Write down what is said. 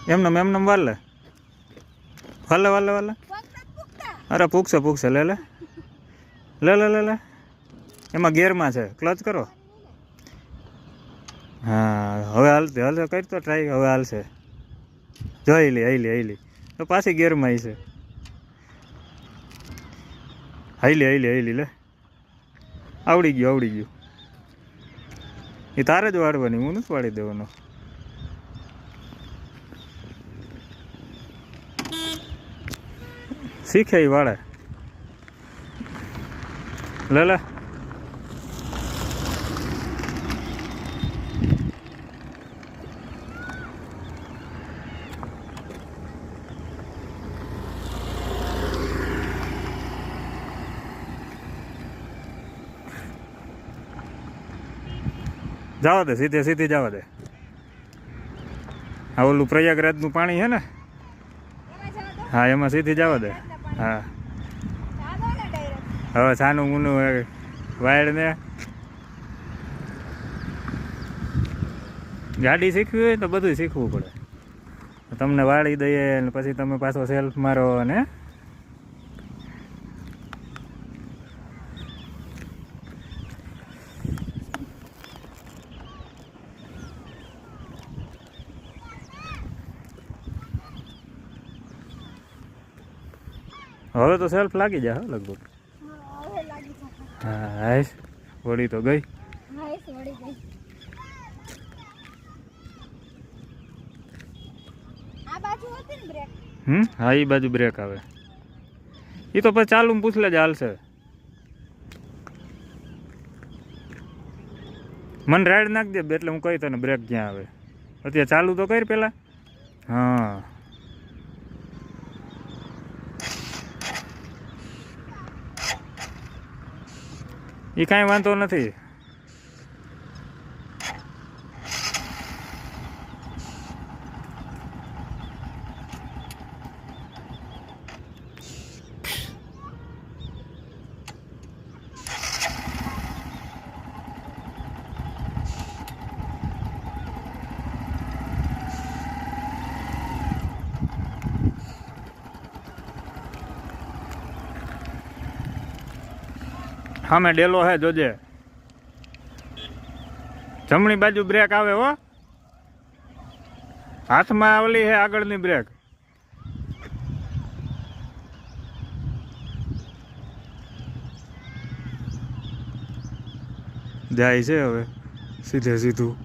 એમને વાલે વાલે વાલે વાલે. અરે પૂગશે લે લે લે લે લે લે. એમાં ગેરમાં છે, ક્લચ કરો. હા હવે હાલશે કરી તો ટ્રાય. હવે હાલશે. જો હઈલી તો પાછી ગેરમાં આવી છે. હઈલી લે. આવડી ગયું. એ તારે જ વાળવાની, હું નથી વાળી દેવાનો. શીખે એ વાળે. લે જવા દે, સીધી જવા દે. આ ઓલું પ્રયાગરાજનું પાણી છે ને, હા એમાં સીધી જવા દે. હા હવે છાનું મૂનું વાયડ ને ગાડી શીખવી હોય તો બધું શીખવું પડે. તમને વાળી દઈએ ને પછી તમે પાછો સેલ્ફ મારો ને. હવે તો સેલ્ફ લાગી જાય લગભગ. હા હાઈસ વળી તો ગઈ. હા એ બાજુ બ્રેક આવે. એ તો પછી ચાલુ પૂછ લેજે, હાલશે. મને રાઈડ નાખ દે એટલે હું કહી તને બ્રેક ક્યાં આવે. અત્યારે ચાલુ તો કરી પેલા. હા એ કાંઈ વાંધો નથી. સામે ડેલો હે, જોજે. જમણી બાજુ બ્રેક આવે હો. હાથમાં આવેલી હે આગળની બ્રેક. જાય છે હવે સીધું.